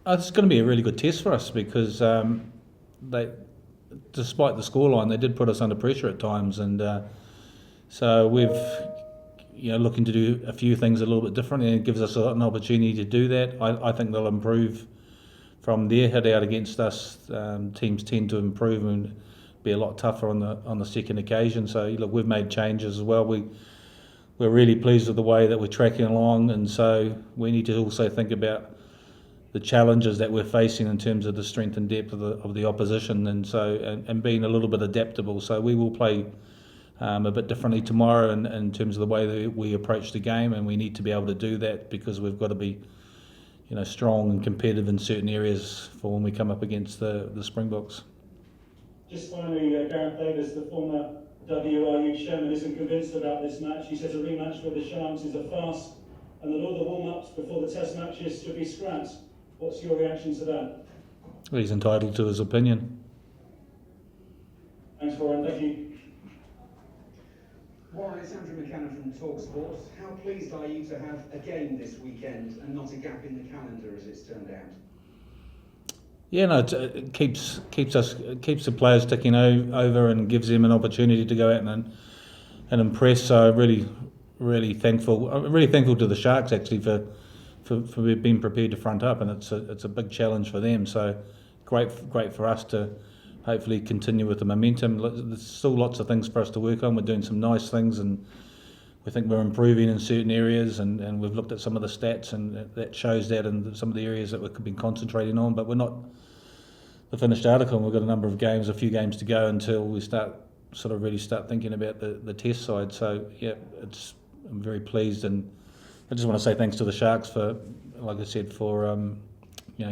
It's going to be a really good test for us because they, despite the scoreline, they did put us under pressure at times, and so we've looking to do a few things a little bit different, and it gives us an opportunity to do that. I think they'll improve from their hit out against us. Teams tend to improve and be a lot tougher on the second occasion. So look, we've made changes as well. We're really pleased with the way that we're tracking along, and so we need to also think about the challenges that we're facing in terms of the strength and depth of the opposition, and being a little bit adaptable. So we will play a bit differently tomorrow in terms of the way that we approach the game, and we need to be able to do that because we've got to be strong and competitive in certain areas for when we come up against the Springboks. Just finally, Gareth Davis, the former WRU chairman, isn't convinced about this match. He says a rematch with the Sharks is a farce and that all the warm-ups before the test matches should be scrapped. What's your reaction to that? Well, he's entitled to his opinion. Thanks, Warren. Thank you. Warren, it's Andrew McKenna from TalkSport. How pleased are you to have a game this weekend and not a gap in the calendar as it's turned out? Yeah, no, it keeps the players ticking over and gives them an opportunity to go out and impress. So really thankful. I'm really thankful to the Sharks actually for being prepared to front up, and it's a big challenge for them. So great for us to hopefully continue with the momentum. There's still lots of things for us to work on. We're doing some nice things, and we think we're improving in certain areas, and we've looked at some of the stats, and that shows that in some of the areas that we've been concentrating on. But we're not the finished article, and we've got a few games to go until we start thinking about the test side. So yeah, I'm very pleased, and I just want to say thanks to the Sharks for, like I said, for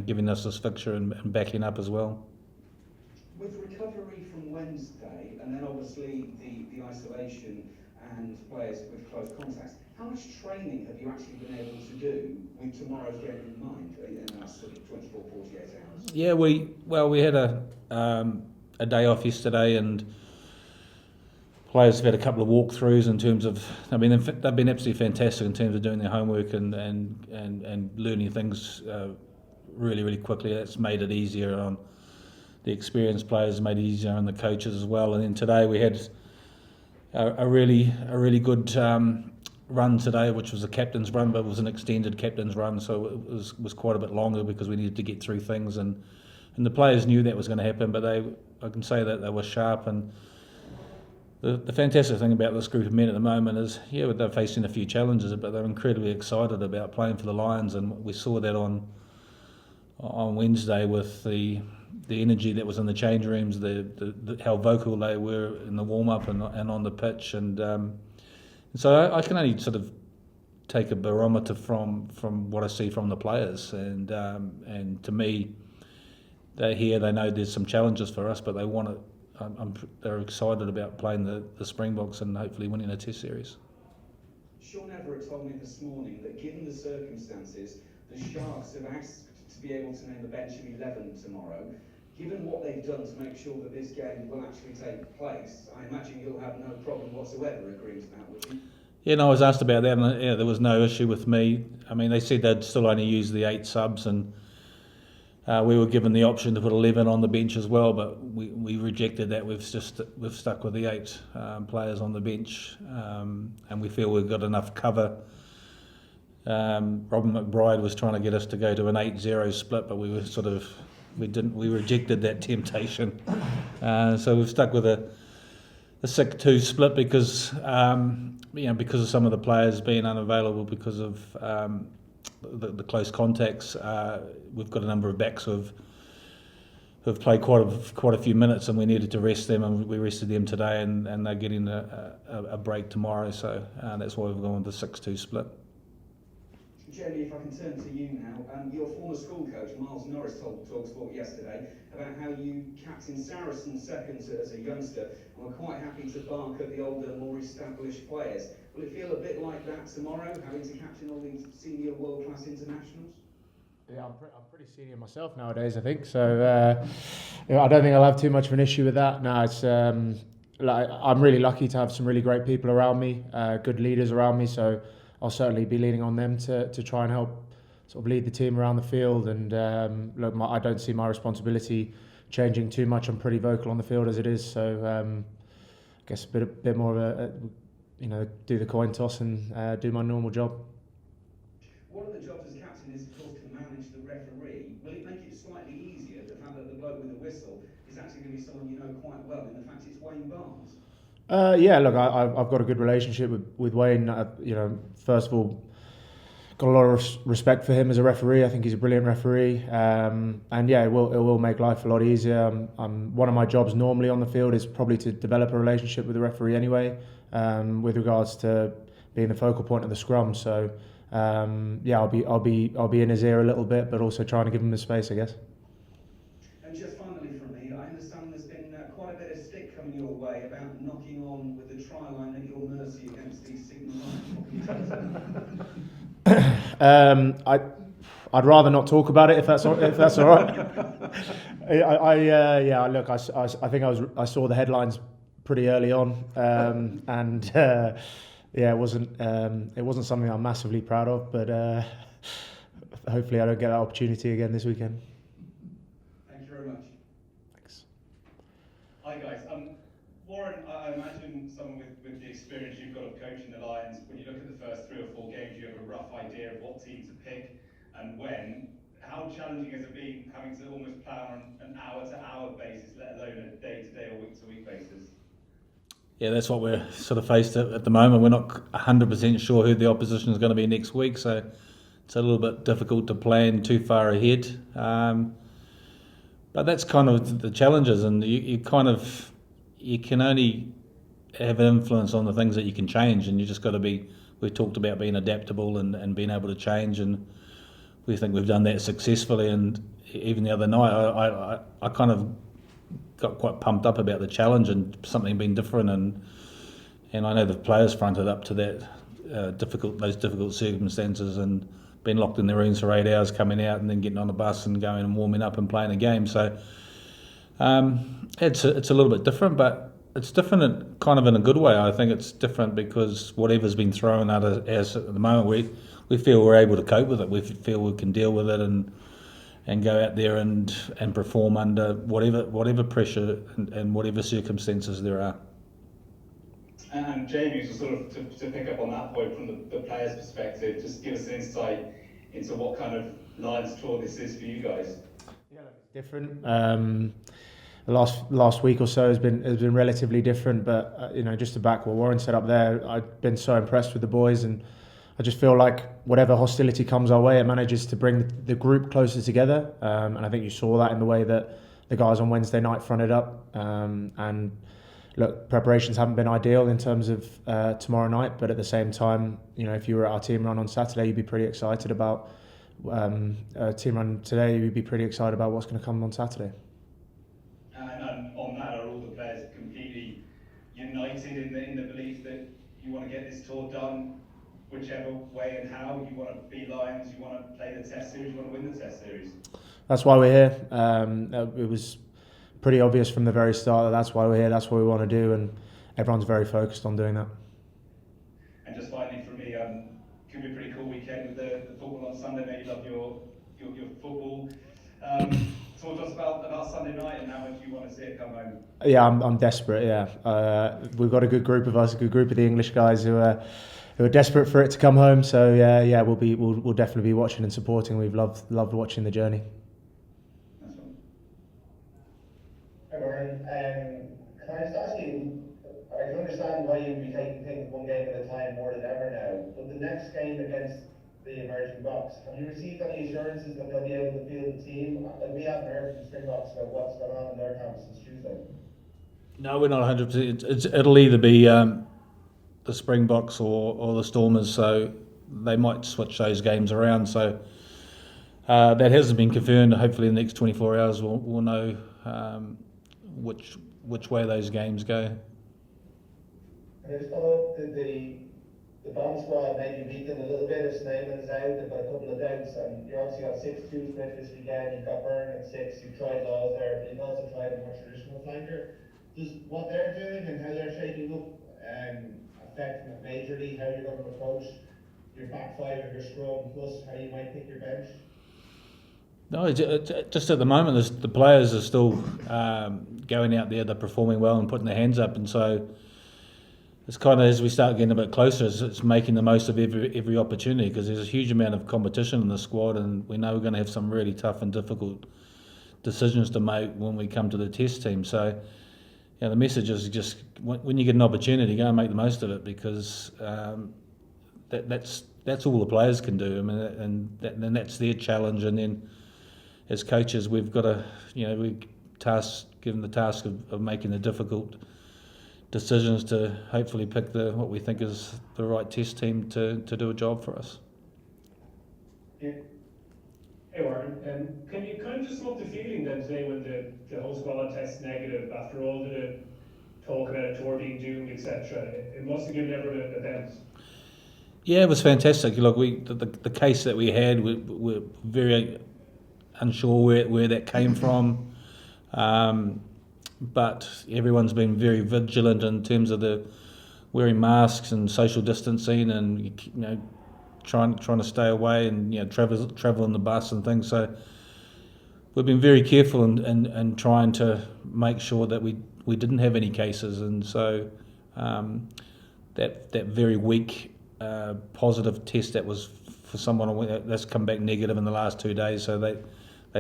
giving us this fixture and backing up as well. With recovery from Wednesday, and then obviously the isolation and players with close contacts, how much training have you actually been able to do with tomorrow's game in mind in that sort of 24, 48 hours? Yeah, we had a day off yesterday, and players have had a couple of walkthroughs in terms of, they've been absolutely fantastic in terms of doing their homework and learning things really quickly. That's made it easier on the experienced players, made it easier on the coaches as well. And then today we had a really good run today, which was a captain's run, but it was an extended captain's run, so it was quite a bit longer because we needed to get through things, and the players knew that was going to happen, but I can say that they were sharp. And the fantastic thing about this group of men at the moment is, they're facing a few challenges, but they're incredibly excited about playing for the Lions, and we saw that on Wednesday with the energy that was in the change rooms, how vocal they were in the warm-up and on the pitch, and so I can only sort of take a barometer from what I see from the players, and to me, they're here. They know there's some challenges for us, but they want it. They're excited about playing the Springboks and hopefully winning a Test series. Sean Everett told me this morning that given the circumstances, the Sharks have asked to be able to name a bench of 11 tomorrow. Given what they've done to make sure that this game will actually take place, I imagine you'll have no problem whatsoever agreeing to that, would you? Yeah, no, I was asked about that, and there was no issue with me. I mean, they said they'd still only use the 8 subs, and we were given the option to put 11 on the bench as well, but we rejected that. We've stuck with the 8 players on the bench, and we feel we've got enough cover. Robin McBride was trying to get us to go to an 8-0 split, but we rejected that temptation. So we've stuck with a 6-2 split because of some of the players being unavailable because of the close contacts. We've got a number of backs who've played quite a few minutes, and we needed to rest them, and we rested them today, and they're getting a break tomorrow. So that's why we've gone with the 6-2 split. Jamie, if I can turn to you now, your former school coach Miles Norris told TalkSport yesterday about how you captained Saracens seconds as a youngster and were quite happy to bark at the older, more established players. Will it feel a bit like that tomorrow, having to captain all these senior world-class internationals? Yeah, I'm pretty senior myself nowadays, I think. So I don't think I'll have too much of an issue with that. No, it's I'm really lucky to have some really great people around me, good leaders around me. So I'll certainly be leaning on them to try and help sort of lead the team around the field. And look, I don't see my responsibility changing too much. I'm pretty vocal on the field as it is. So I guess a bit more of do the coin toss and do my normal job. One of the jobs as captain is, of course, to manage the referee. Will it make it slightly easier, the fact that the bloke with the whistle is actually going to be someone you know quite well, in the fact it's Wayne Barnes? Yeah, look, I've got a good relationship with Wayne. First of all, got a lot of respect for him as a referee. I think he's a brilliant referee, and yeah, it will make life a lot easier. One of my jobs normally on the field is probably to develop a relationship with the referee anyway, with regards to being the focal point of the scrum. So yeah, I'll be in his ear a little bit, but also trying to give him the space, I guess. And just finally from me, I understand there's been quite a bit of stick coming your way about knocking on with the try line at your mercy against these Signal Lions. What can you tell us about that? I'd rather not talk about it if that's all right. Look, I think I saw the headlines pretty early on, and yeah, it wasn't something I'm massively proud of, but hopefully I don't get that opportunity again this weekend. Thank you very much. Thanks. Hi guys. Warren, I imagine someone with the experience you've got of coaching the Lions, when you look at the first 3 or 4 games, you have a rough idea of what team to pick and when. How challenging has it been having to almost plan on an hour-to-hour basis, let alone a day-to-day or week-to-week basis? Yeah, that's what we're sort of faced at the moment. We're not 100% sure who the opposition is going to be next week, so it's a little bit difficult to plan too far ahead. But that's kind of the challenges, and you can only have an influence on the things that you can change, and you just got to be. We've talked about being adaptable and being able to change, and we think we've done that successfully. And even the other night, I kind of got quite pumped up about the challenge and something being different, and I know the players fronted up to that those difficult circumstances and being locked in their rooms for 8 hours, coming out and then getting on the bus and going and warming up and playing a game. So it's a little bit different, but it's different kind of in a good way. I think it's different because whatever's been thrown at us at the moment, we feel we're able to cope with it. We feel we can deal with it and go out there and perform under whatever pressure and whatever circumstances there are. And Jamie, to sort of to pick up on that point from the players' perspective, just give us an insight into what kind of Lions tour this is for you guys. Yeah, it's different. The last week or so has been relatively different, but just to back what Warren said up there, I've been so impressed with the boys, and I just feel like whatever hostility comes our way, it manages to bring the group closer together, and I think you saw that in the way that the guys on Wednesday night fronted up. And look, preparations haven't been ideal in terms of tomorrow night, but at the same time, if you were at our team run on Saturday, you'd be pretty excited about team run today. You'd be pretty excited about what's going to come on Saturday. And on that, are all the players completely united in the belief that you want to get this tour done, whichever way and how? You want to be Lions, you want to play the Test Series, you want to win the Test Series? That's why we're here. It was pretty obvious from the very start that that's why we're here, that's what we want to do, and everyone's very focused on doing that. And just finally for me, could be a pretty cool weekend with the football on Sunday. Mate, you love your football. Talk to us about Sunday night and how much you want to see it come home. Yeah, I'm desperate. Yeah, we've got a good group of us, a good group of the English guys who are desperate for it to come home. So yeah, we'll definitely be watching and supporting. We've loved watching the journey. That's one. Hi Warren, can I just ask you, I can understand why you'd be taking things one game at a time more than ever now, but the next game against the emerging Boks, have you received any assurances that they'll be able to field the team? We haven't heard from Springboks about what's going on in their camp since Tuesday. No, we're not 100%. It'll either be the Springboks or the Stormers, so they might switch those games around. So that hasn't been confirmed. Hopefully in the next 24 hours we'll know which way those games go. And I just follow up, the bomb squad maybe weakened a little bit. If Snowman is out, they've got a couple of doubts, and you obviously got 6-2 split this weekend. You've got Byrne at 6. You've tried Laws there, but you've also tried a more traditional flanker. Does what they're doing and how they're shaping up affect majorly how you're going to approach your back five of your scrum, plus how you might pick your bench? No, just at the moment, the players are still going out there, they're performing well and putting their hands up, and so it's kind of, as we start getting a bit closer, it's making the most of every opportunity, because there's a huge amount of competition in the squad, and we know we're going to have some really tough and difficult decisions to make when we come to the test team. So, the message is just when you get an opportunity, go and make the most of it, because that's all the players can do. I mean, and that's their challenge. And then as coaches, we've got to, given the task of making the difficult decisions to hopefully pick what we think is the right test team to do a job for us. Yeah. Hey Warren, can you kind of just sum up the feeling then today when the whole squad tests negative after all the talk about a tour being doomed, etc.? It must have given everyone a bounce. Yeah, it was fantastic. Look, the case that we had, we're very unsure where that came from, but everyone's been very vigilant in terms of the wearing masks and social distancing, and trying to stay away, and travel in the bus and things. So we've been very careful and trying to make sure that we didn't have any cases, and so that very weak positive test that was for someone that's come back negative in the last 2 days, so they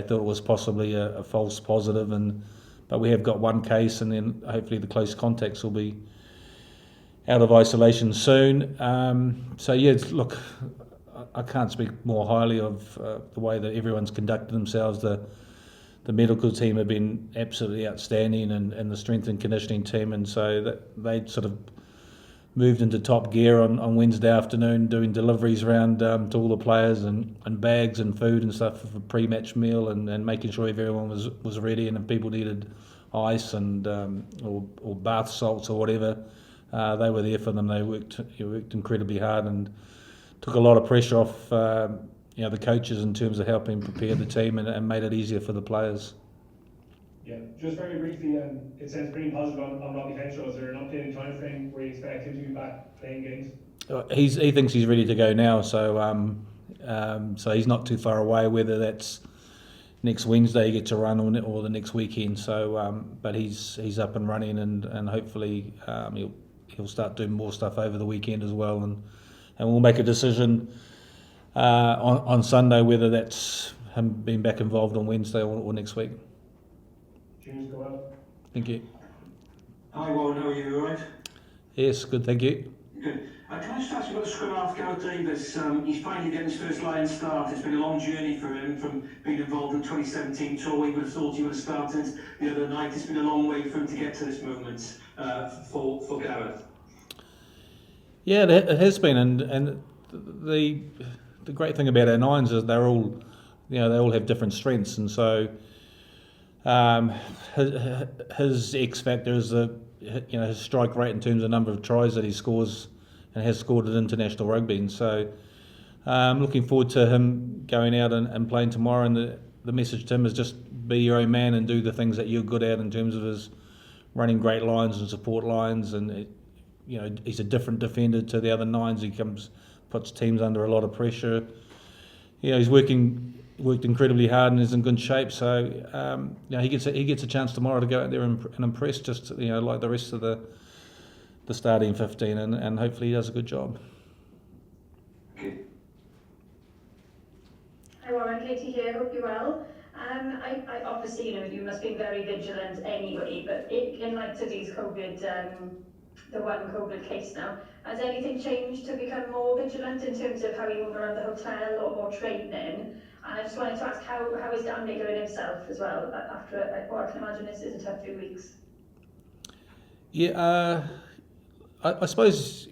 thought it was possibly a false positive, but we have got one case, and then hopefully the close contacts will be out of isolation soon. So yeah, look, I can't speak more highly of the way that everyone's conducted themselves. The medical team have been absolutely outstanding, and the strength and conditioning team, and so that they sort of moved into top gear on Wednesday afternoon, doing deliveries around to all the players, and bags and food and stuff for pre-match meal, and making sure everyone was ready, and if people needed ice and or bath salts or whatever, they were there for them. They worked incredibly hard and took a lot of pressure off the coaches in terms of helping prepare the team, and made it easier for the players. Yeah, just very briefly, it sounds pretty positive on Robbie Fixture. Is there an updated time frame where you expect him to be back playing games? He thinks he's ready to go now, so so he's not too far away. Whether that's next Wednesday he gets a run or the next weekend, so but he's up and running, and hopefully he'll start doing more stuff over the weekend as well, and we'll make a decision on Sunday whether that's him being back involved on Wednesday or next week. Cheers, go out. Thank you. Hi Warren, how are you? All right? Yes, good, thank you. Good. Can I just ask you about the scrum half, Gareth Davis? He's finally getting his first Lions start. It's been a long journey for him from being involved in the 2017 tour. We would have thought he would have started the other night. It's been a long way for him to get to this moment for Gareth. Yeah, it has been, and the great thing about our nines is they're all, they all have different strengths, and so his X factor is his strike rate in terms of number of tries that he scores and has scored at international rugby, and so I'm looking forward to him going out and playing tomorrow. And the message to him is just be your own man and do the things that you're good at in terms of his running great lines and support lines, and he's a different defender to the other nines. He puts teams under a lot of pressure. He's worked incredibly hard and is in good shape. So he gets a chance tomorrow to go out there and impress, just like the rest of the starting 15, and hopefully he does a good job. Okay. Hi Warren, Katie here, hope you're well. I obviously, you must be very vigilant anyway, but in light of these COVID, the one COVID case now, has anything changed to become more vigilant in terms of how you move around the hotel or more training? And I just wanted to ask how is Dan doing himself as well after what I can imagine is a tough few weeks? Yeah, I suppose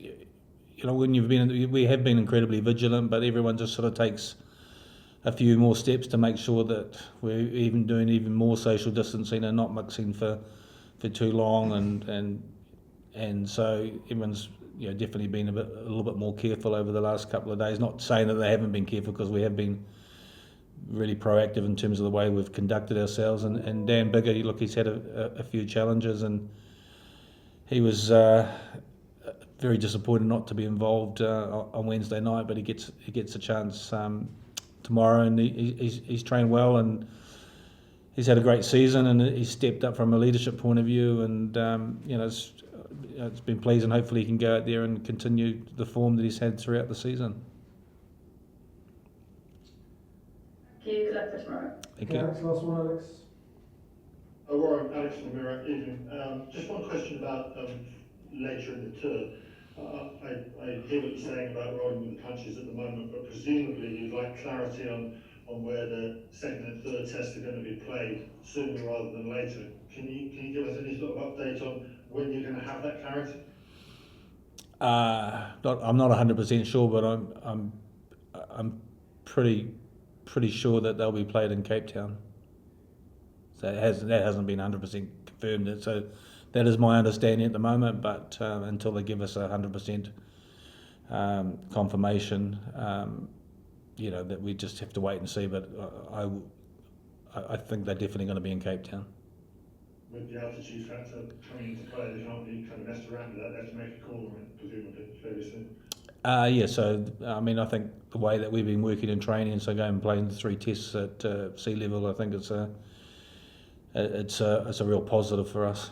when we have been incredibly vigilant, but everyone just sort of takes a few more steps to make sure that we're even doing even more social distancing and not mixing for too long, and so everyone's definitely been a little bit more careful over the last couple of days. Not saying that they haven't been careful, because we have been really proactive in terms of the way we've conducted ourselves. And Dan Bigger, he's had a few challenges, and he was very disappointed not to be involved on Wednesday night, but he gets a chance tomorrow, and he's trained well, and he's had a great season, and he's stepped up from a leadership point of view, and it's been pleasing. Hopefully he can go out there and continue the form that he's had throughout the season. Thank you. Good luck for tomorrow. Thank you. Alex, last one, Alex. Oh, Warren, Alex from the Mirror. Evening. Just one question about later in the tour. I hear what you're saying about rolling with the punches at the moment, but presumably you'd like clarity on where the second and third tests are going to be played sooner rather than later. Can you give us any sort of update on when you're going to have that clarity? I'm not 100% sure, but I'm pretty sure that they'll be played in Cape Town. So that hasn't been 100% confirmed. So that is my understanding at the moment. But until they give us 100% confirmation, that we just have to wait and see. But I think they're definitely going to be in Cape Town. With the altitude factor coming into play, they can't be kind of messed around with that. They have to make a call on it, presumably, fairly soon. So I think the way that we've been working in training, so going and playing the 3 tests at sea level, I think it's a real positive for us.